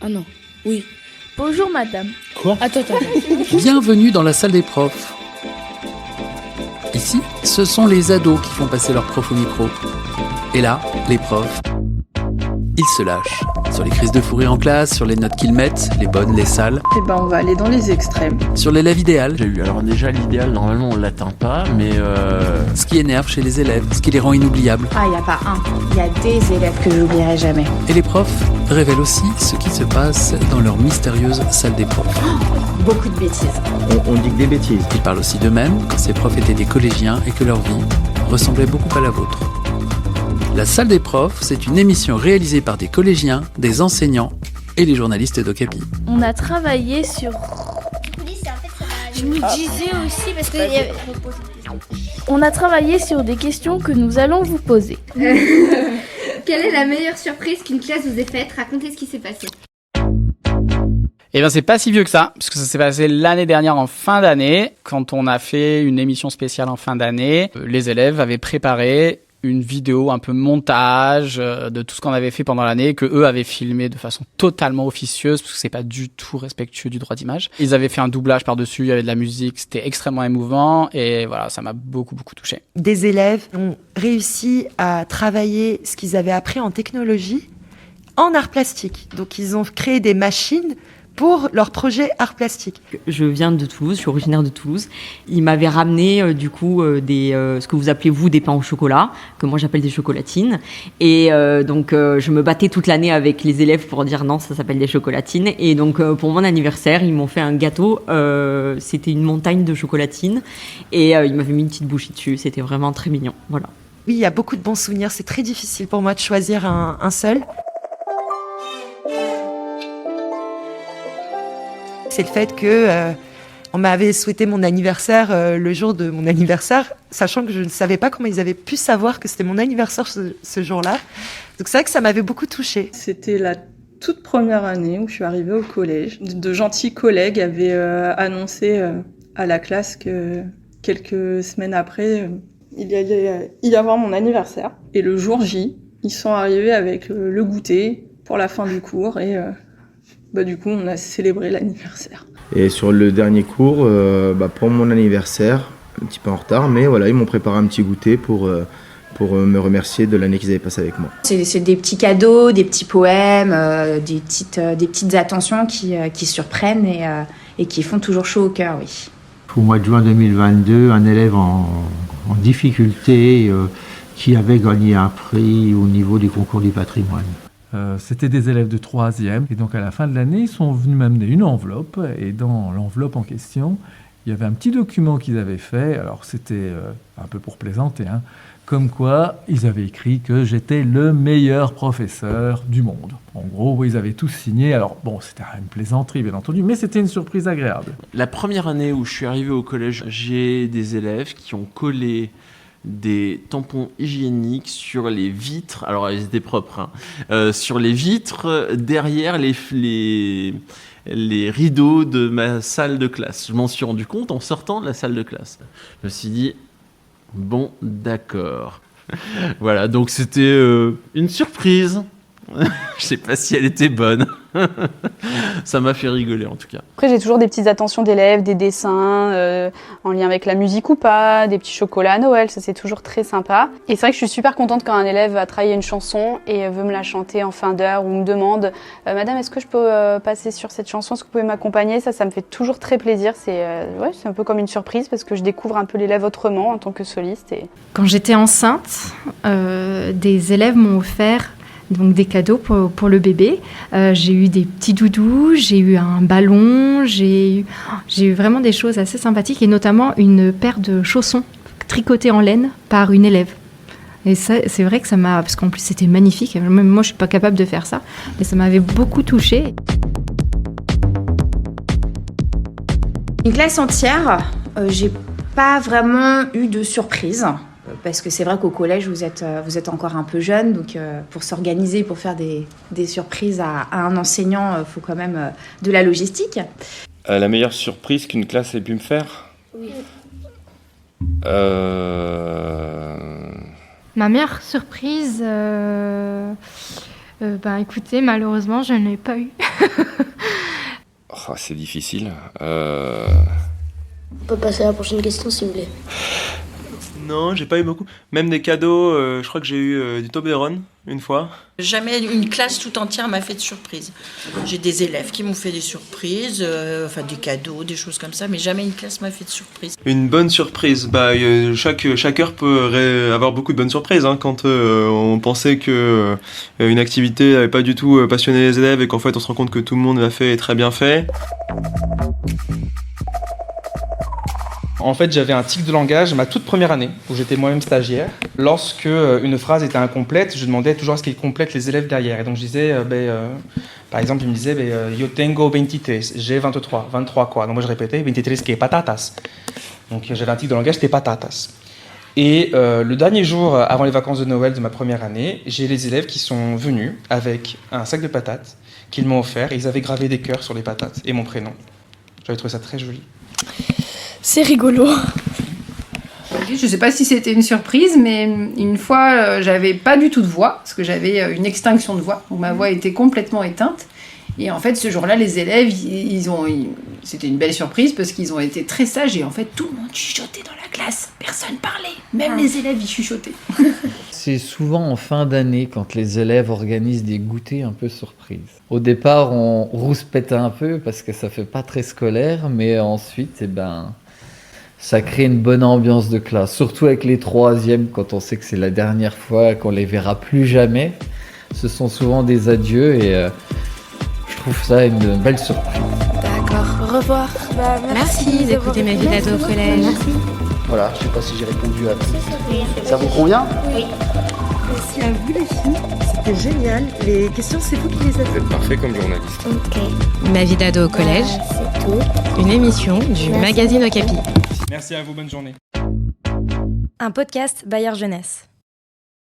Ah non, oui. Bonjour madame. Quoi ? Attends. Bienvenue dans la salle des profs. Ici, ce sont les ados qui font passer leurs profs au micro. Et là, les profs, ils se lâchent. Sur les crises de fou rire en classe, sur les notes qu'ils mettent, les bonnes, les sales. Eh ben on va aller dans les extrêmes. Sur l'élève idéal. Alors déjà, l'idéal, normalement, on l'atteint pas, mais Ce qui énerve chez les élèves, ce qui les rend inoubliables. Ah, il n'y a pas un. Il y a des élèves que j'oublierai jamais. Et les profs révèlent aussi ce qui se passe dans leur mystérieuse salle des profs. Beaucoup de bêtises. On dit que des bêtises. Ils parlent aussi d'eux-mêmes, quand ces profs étaient des collégiens et que leur vie ressemblait beaucoup à la vôtre. La salle des profs, c'est une émission réalisée par des collégiens, des enseignants et les journalistes d'Okapi. On a travaillé sur... Je me disais aussi parce que On a travaillé sur des questions que nous allons vous poser. quelle est la meilleure surprise qu'une classe vous ait faite? Racontez ce qui s'est passé. Eh bien, c'est pas si vieux que ça, parce que ça s'est passé l'année dernière en fin d'année, quand on a fait une émission spéciale en fin d'année. Les élèves avaient préparé une vidéo un peu montage de tout ce qu'on avait fait pendant l'année, que eux avaient filmé de façon totalement officieuse, parce que c'est pas du tout respectueux du droit d'image. Ils avaient fait un doublage par-dessus, il y avait de la musique, c'était extrêmement émouvant, et voilà, ça m'a beaucoup touché. Des élèves ont réussi à travailler ce qu'ils avaient appris en technologie en art plastique. Donc ils ont créé des machines pour leur projet art plastique. Je viens de Toulouse, je suis originaire de Toulouse. Ils m'avaient ramené ce que vous appelez vous des pains au chocolat, que moi j'appelle des chocolatines. Et donc je me battais toute l'année avec les élèves pour dire non, ça s'appelle des chocolatines. Et donc pour mon anniversaire, ils m'ont fait un gâteau. C'était une montagne de chocolatines et ils m'avaient mis une petite bouchée dessus. C'était vraiment très mignon. Voilà. Oui, il y a beaucoup de bons souvenirs. C'est très difficile pour moi de choisir un seul. C'est le fait que on m'avait souhaité mon anniversaire le jour de mon anniversaire, sachant que je ne savais pas comment ils avaient pu savoir que c'était mon anniversaire ce jour-là. Donc c'est vrai que ça m'avait beaucoup touchée. C'était la toute première année où je suis arrivée au collège. De gentils collègues avaient annoncé à la classe que quelques semaines après, il allait y avoir mon anniversaire. Et le jour J, ils sont arrivés avec le goûter pour la fin du cours et du coup, on a célébré l'anniversaire. Et sur le dernier cours, pour mon anniversaire, un petit peu en retard, mais voilà, ils m'ont préparé un petit goûter pour me remercier de l'année qu'ils avaient passée avec moi. C'est des petits cadeaux, des petits poèmes, des petites attentions qui surprennent et qui font toujours chaud au cœur, oui. Au mois de juin 2022, un élève en difficulté qui avait gagné un prix au niveau du concours du patrimoine. C'était des élèves de 3e et donc à la fin de l'année, ils sont venus m'amener une enveloppe et dans l'enveloppe en question, il y avait un petit document qu'ils avaient fait. Alors c'était un peu pour plaisanter, comme quoi ils avaient écrit que j'étais le meilleur professeur du monde. En gros, ils avaient tous signé. Alors bon, c'était une plaisanterie bien entendu, mais c'était une surprise agréable. La première année où je suis arrivé au collège, j'ai des élèves qui ont collé des tampons hygiéniques sur les vitres, alors ils étaient propres, sur les vitres derrière les rideaux de ma salle de classe. Je m'en suis rendu compte en sortant de la salle de classe. Je me suis dit, bon, d'accord. Voilà, donc c'était une surprise. Je sais pas si elle était bonne. Ça m'a fait rigoler en tout cas. Après j'ai toujours des petites attentions d'élèves, des dessins en lien avec la musique ou pas, des petits chocolats à Noël, ça c'est toujours très sympa. Et c'est vrai que je suis super contente quand un élève a travaillé une chanson et veut me la chanter en fin d'heure ou me demande Madame, est-ce que je peux passer sur cette chanson, est-ce que vous pouvez m'accompagner? Ça me fait toujours très plaisir, c'est un peu comme une surprise parce que je découvre un peu l'élève autrement en tant que soliste. Quand j'étais enceinte, des élèves m'ont offert donc des cadeaux pour le bébé. J'ai eu des petits doudous, j'ai eu un ballon, j'ai eu vraiment des choses assez sympathiques et notamment une paire de chaussons tricotés en laine par une élève. Et ça, c'est vrai que ça m'a... Parce qu'en plus, c'était magnifique. Même moi, je ne suis pas capable de faire ça. Mais ça m'avait beaucoup touchée. Une classe entière, j'ai pas vraiment eu de surprise. Parce que c'est vrai qu'au collège, vous êtes encore un peu jeune, donc pour s'organiser, pour faire des surprises à un enseignant, il faut quand même de la logistique. La meilleure surprise qu'une classe ait pu me faire ? Oui. Ma meilleure surprise, Écoutez, malheureusement, je n'ai pas eu. Oh, c'est difficile. On peut passer à la prochaine question, s'il vous plaît. Non, j'ai pas eu beaucoup. Même des cadeaux, je crois que j'ai eu du Toblerone une fois. Jamais une classe tout entière m'a fait de surprise. J'ai des élèves qui m'ont fait des surprises, des cadeaux, des choses comme ça, mais jamais une classe m'a fait de surprise. Une bonne surprise, chaque heure peut avoir beaucoup de bonnes surprises. Quand on pensait que une activité n'avait pas du tout passionné les élèves et qu'en fait on se rend compte que tout le monde l'a fait et très bien fait. En fait, j'avais un tic de langage ma toute première année, où j'étais moi-même stagiaire. Lorsque une phrase était incomplète, je demandais toujours à ce qu'ils complètent les élèves derrière. Et donc je disais, par exemple, il me disait, yo tengo 23, j'ai 23 quoi. Donc moi je répétais, 23 que patatas. Donc j'avais un tic de langage, c'était patatas. Et le dernier jour, avant les vacances de Noël de ma première année, j'ai les élèves qui sont venus avec un sac de patates qu'ils m'ont offert, et ils avaient gravé des cœurs sur les patates, et mon prénom. J'avais trouvé ça très joli. C'est rigolo. Je ne sais pas si c'était une surprise, mais une fois, j'avais pas du tout de voix, parce que j'avais une extinction de voix. Donc ma voix était complètement éteinte. Et en fait, ce jour-là, les élèves, c'était une belle surprise, parce qu'ils ont été très sages. Et en fait, tout le monde chuchotait dans la classe. Personne parlait. Même les élèves, ils chuchotaient. C'est souvent en fin d'année, quand les élèves organisent des goûters un peu surprises. Au départ, on rouspète un peu, parce que ça fait pas très scolaire, mais ensuite, ça crée une bonne ambiance de classe, surtout avec les troisièmes, quand on sait que c'est la dernière fois qu'on les verra plus jamais. Ce sont souvent des adieux et je trouve ça une belle surprise. D'accord, au revoir. Merci d'écouter Ma vie d'ado au collège. Merci. Voilà, je sais pas si j'ai répondu à tout. Ça vous convient ? Oui. Merci à vous les filles, c'était génial. Les questions, c'est vous qui les avez. Vous êtes parfait comme journaliste. Ok. Ma vie d'ado au collège, c'est tout. une émission du magazine Okapi. Merci à vous, bonne journée. Un podcast Bayard Jeunesse.